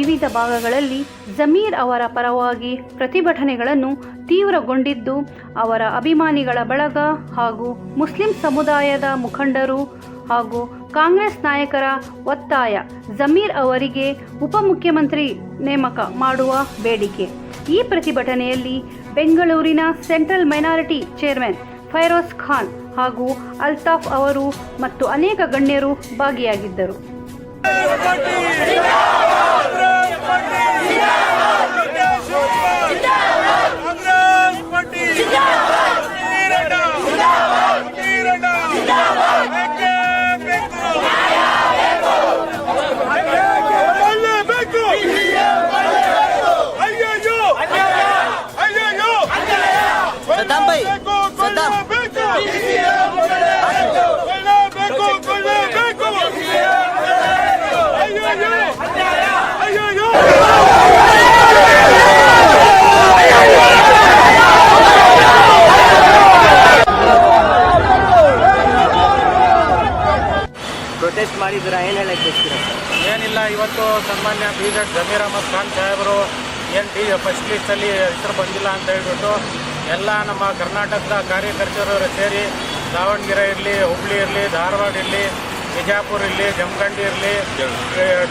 ವಿವಿಧ ಭಾಗಗಳಲ್ಲಿ ಜಮೀರ್ ಅವರ ಪರವಾಗಿ ಪ್ರತಿಭಟನೆಗಳನ್ನು ತೀವ್ರಗೊಂಡಿದ್ದು, ಅವರ ಅಭಿಮಾನಿಗಳ ಬಳಗ ಹಾಗೂ ಮುಸ್ಲಿಂ ಸಮುದಾಯದ ಮುಖಂಡರು ಹಾಗೂ ಕಾಂಗ್ರೆಸ್ ನಾಯಕರ ಒತ್ತಾಯ ಜಮೀರ್ ಅವರಿಗೆ ಉಪಮುಖ್ಯಮಂತ್ರಿ ನೇಮಕ ಮಾಡುವ ಬೇಡಿಕೆ. ಈ ಪ್ರತಿಭಟನೆಯಲ್ಲಿ ಬೆಂಗಳೂರಿನ central minority chairman Firoz Khan ಹಾಗೂ ಅಲ್ತಾಫ್ ಅವರು ಮತ್ತು ಅನೇಕ ಗಣ್ಯರು ಭಾಗಿಯಾಗಿದ್ದರು. ಪ್ರೊಟೆಸ್ಟ್ ಮಾಡಿದ್ರ ಏನು ಹೇಳಕ್ಕೆ ಬಯಸ್ತೀರಾ? ಏನಿಲ್ಲ, ಇವತ್ತು ಸನ್ಮಾನ್ಯ ಬಿ.ಜೆಡ್ ಜಮೀರ್ ಅಹಮದ್ ಖಾನ್ ಸಾಹೇಬರು ಏನು ಫಸ್ಟ್ ಲಿಸ್ಟಲ್ಲಿ ಹೆಸರು ಬಂದಿಲ್ಲ ಅಂತ ಹೇಳ್ಬಿಟ್ಟು ಎಲ್ಲ ನಮ್ಮ ಕರ್ನಾಟಕದ ಕಾರ್ಯಕರ್ತರು ಸೇರಿ ದಾವಣಗೆರೆ ಇರಲಿ, ಹುಬ್ಳಿ ಇರಲಿ, ಧಾರವಾಡ ಇರಲಿ, ಬಿಜಾಪುರ ಇರಲಿ, ಜಮಖಂಡಿ ಇರಲಿ,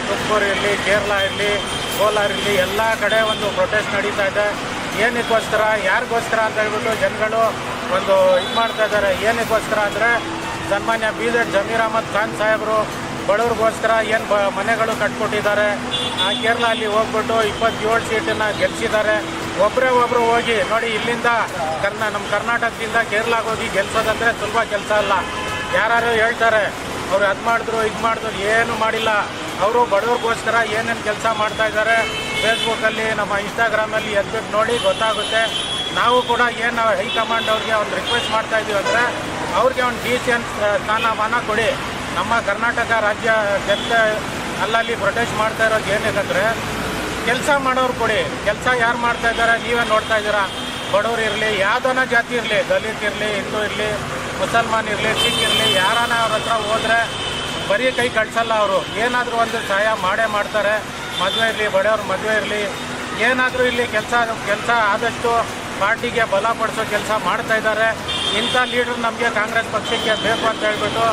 ತುಮಕೂರು ಇರಲಿ, ಕೇರಳ ಇರಲಿ, ಕೋಲಾರ ಇರಲಿ, ಎಲ್ಲ ಕಡೆ ಒಂದು ಪ್ರೊಟೆಸ್ಟ್ ನಡೀತಾ ಇದೆ. ಏನಕ್ಕೋಸ್ಕರ, ಯಾರಿಗೋಸ್ಕರ ಅಂತ ಹೇಳ್ಬಿಟ್ಟು ಜನಗಳು ಒಂದು ಇದು ಮಾಡ್ತಾ ಇದ್ದಾರೆ. ಏನಕ್ಕೋಸ್ಕರ ಅಂದರೆ ಸನ್ಮಾನ್ಯ ಬಿ.ಜೆಡ್ ಜಮೀರ್ ಅಹಮದ್ ಖಾನ್ ಸಾಹೇಬರು ಬಡವ್ರಿಗೋಸ್ಕರ ಏನು ಮನೆಗಳು ಕಟ್ಕೊಟ್ಟಿದ್ದಾರೆ. ಕೇರಳ ಅಲ್ಲಿ ಹೋಗ್ಬಿಟ್ಟು 27 ಸೀಟನ್ನು ಗೆಲ್ಲಿಸಿದ್ದಾರೆ. ಒಬ್ಬರು ಹೋಗಿ ನೋಡಿ, ಇಲ್ಲಿಂದ ನಮ್ಮ ಕರ್ನಾಟಕದಿಂದ ಕೇರಳಕ್ಕೆ ಹೋಗಿ ಗೆಲ್ಸೋದಂದರೆ ಸುಲಭ ಕೆಲಸ ಅಲ್ಲ. ಯಾರು ಹೇಳ್ತಾರೆ ಅವ್ರು ಅದು ಮಾಡಿದ್ರು ಇದು ಮಾಡಿದ್ರು, ಏನು ಮಾಡಿಲ್ಲ. ಅವರು ಬಡವ್ರಿಗೋಸ್ಕರ ಏನೇನು ಕೆಲಸ ಮಾಡ್ತಾ ಇದ್ದಾರೆ ಫೇಸ್ಬುಕ್ಕಲ್ಲಿ, ನಮ್ಮ ಇನ್ಸ್ಟಾಗ್ರಾಮಲ್ಲಿ ಎದ್ಬಿಟ್ಟು ನೋಡಿ ಗೊತ್ತಾಗುತ್ತೆ. ನಾವು ಕೂಡ ಏನು ಹೈಕಮಾಂಡ್ ಅವ್ರಿಗೆ ಒಂದು ರಿಕ್ವೆಸ್ಟ್ ಮಾಡ್ತಾ ಇದ್ದೀವಿ ಅಂದರೆ ಅವ್ರಿಗೆ ಒಂದು ಡಿಸಿಎನ್ ಸ್ಥಾನಮಾನ ಕೊಡಿ. ನಮ್ಮ ಕರ್ನಾಟಕ ರಾಜ್ಯ ಜನತೆ ಅಲ್ಲಲ್ಲಿ ಪ್ರೊಟೆಸ್ಟ್ ಮಾಡ್ತಾ ಇರೋದು ಏನಕ್ಕಂದರೆ ಕೆಲಸ ಮಾಡೋರು ಕೊಡಿ. ಕೆಲಸ ಯಾರು ಮಾಡ್ತಾ ಇದ್ದಾರೆ ನೀವೇ ನೋಡ್ತಾ ಇದ್ದೀರಾ. ಬಡವ್ರು ಇರಲಿ, ಯಾವುದನ್ನ ಜಾತಿ ಇರಲಿ, ದಲಿತ ಇರಲಿ, ಹಿಂದೂ ಇರಲಿ, ಮುಸಲ್ಮಾನ್ ಇರಲಿ, ಸಿಖ್ ಇರಲಿ, ಯಾರನ್ನ ಅವ್ರ ಹತ್ರ ಹೋದರೆ ಬರೀ ಕೈ ಕಳಿಸಲ್ಲ. ಅವರು ಏನಾದರೂ ಒಂದು ಸಹಾಯ ಮಾಡೇ ಮಾಡ್ತಾರೆ. ಮದುವೆ ಇರಲಿ, ಬಡವ್ರ ಮದುವೆ ಇರಲಿ, ಏನಾದರೂ ಇಲ್ಲಿ ಕೆಲಸ ಆದಷ್ಟು ಪಾರ್ಟಿಗೆ ಬಲ ಪಡಿಸೋ ಕೆಲಸ ಮಾಡ್ತಾ ಇದ್ದಾರೆ. ಇಂಥ ಲೀಡ್ರ್ ನಮಗೆ ಕಾಂಗ್ರೆಸ್ ಪಕ್ಷಕ್ಕೆ ಬೇಕು ಅಂತ ಹೇಳ್ಬಿಟ್ಟು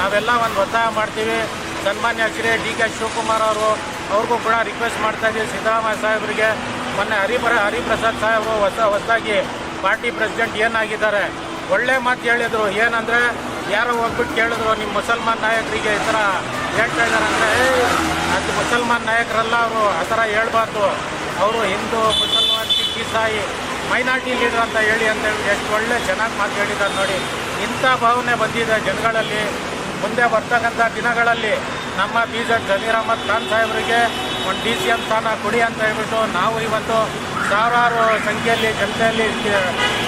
ನಾವೆಲ್ಲ ಒಂದು ಒತ್ತಾಯ ಮಾಡ್ತೀವಿ. ಸನ್ಮಾನ್ಯ ಶ್ರೀ ಡಿ.ಕೆ. ಶಿವಕುಮಾರ್ ಅವ್ರಿಗೂ ಕೂಡ ರಿಕ್ವೆಸ್ಟ್ ಮಾಡ್ತಾ ಇದ್ದೀವಿ. ಸಿದ್ದರಾಮಯ್ಯ ಸಾಹೇಬರಿಗೆ ಮೊನ್ನೆ ಹರಿಪ್ರಸಾದ್ ಸಾಹೇಬರು ಹೊಸದಾಗಿ ಪಾರ್ಟಿ ಪ್ರೆಸಿಡೆಂಟ್ ಏನಾಗಿದ್ದಾರೆ, ಒಳ್ಳೆ ಮಾತು ಹೇಳಿದರು. ಏನಂದರೆ ಯಾರೋ ಹೋಗ್ಬಿಟ್ಟು ಕೇಳಿದ್ರು, ನಿಮ್ಮ ಮುಸಲ್ಮಾನ್ ನಾಯಕರಿಗೆ ಈ ಥರ ಹೇಳ್ತಾ ಇದ್ದಾರೆ ಅಂದರೆ, ಅದು ಮುಸಲ್ಮಾನ್ ನಾಯಕರಲ್ಲ, ಅವರು ಆ ಥರ ಹೇಳ್ಬಾರ್ದು. ಅವರು ಹಿಂದೂ, ಮುಸಲ್ಮಾನ್, ಸಿಖ್, ಇಸಾಯಿ, ಮೈನಾರಿಟಿ ಲೀಡರ್ ಅಂತ ಹೇಳಿ ಎಷ್ಟು ಒಳ್ಳೆ ಚೆನ್ನಾಗಿ ಮಾತು ಹೇಳಿದ್ದಾರೆ ನೋಡಿ. ಇಂಥ ಭಾವನೆ ಬಂದಿದೆ ಜನಗಳಲ್ಲಿ. ಮುಂದೆ ಬರ್ತಕ್ಕಂಥ ದಿನಗಳಲ್ಲಿ ನಮ್ಮ ಬಿ.ಜೆಡ್ ಜಮೀರ್ ಅಹಮದ್ ಖಾನ್ ಸಾಹೇಬರಿಗೆ ಒಂದು ಡಿ.ಸಿ.ಎಂ ಸ್ಥಾನ ಕೊಡಿ ಅಂತ ಹೇಳ್ಬಿಟ್ಟು ನಾವು ಇವತ್ತು ಸಾವಿರಾರು ಸಂಖ್ಯೆಯಲ್ಲಿ ಜನತೆಯಲ್ಲಿ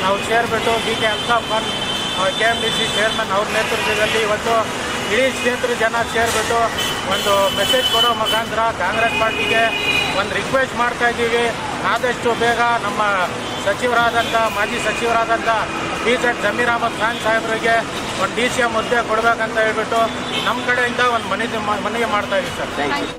ನಾವು ಸೇರಿಬಿಟ್ಟು ಡಿ.ಕೆ. ಅಲ್ತಾಫ್ ಖಾನ್ KMDC ಚೇರ್ಮನ್ ಅವ್ರ ನೇತೃತ್ವದಲ್ಲಿ ಇವತ್ತು ಇಡೀ ಕ್ಷೇತ್ರ ಜನ ಸೇರಿಬಿಟ್ಟು ಒಂದು ಮೆಸೇಜ್ ಕೊಡೋ ಮುಖಾಂತರ ಕಾಂಗ್ರೆಸ್ ಪಾರ್ಟಿಗೆ ಒಂದು ರಿಕ್ವೆಸ್ಟ್ ಮಾಡ್ತಾ ಇದ್ದೀವಿ. ಆದಷ್ಟು ಬೇಗ ನಮ್ಮ ಮಾಜಿ ಸಚಿವರಾದಂಥ ಬಿ.ಜೆಡ್ ಜಮೀರ್ ಅಹಮದ್ ಖಾನ್ ಸಾಹೇಬರಿಗೆ ಒಂದು ಡಿ.ಸಿ.ಎಂ ಹುದ್ದೆ ಕೊಡಬೇಕಂತ ಹೇಳ್ಬಿಟ್ಟು ನಮ್ಮ ಕಡೆಯಿಂದ ಒಂದು ಮನವಿ ಮಾಡ್ತಾ ಇದ್ದೀವಿ ಸರ್.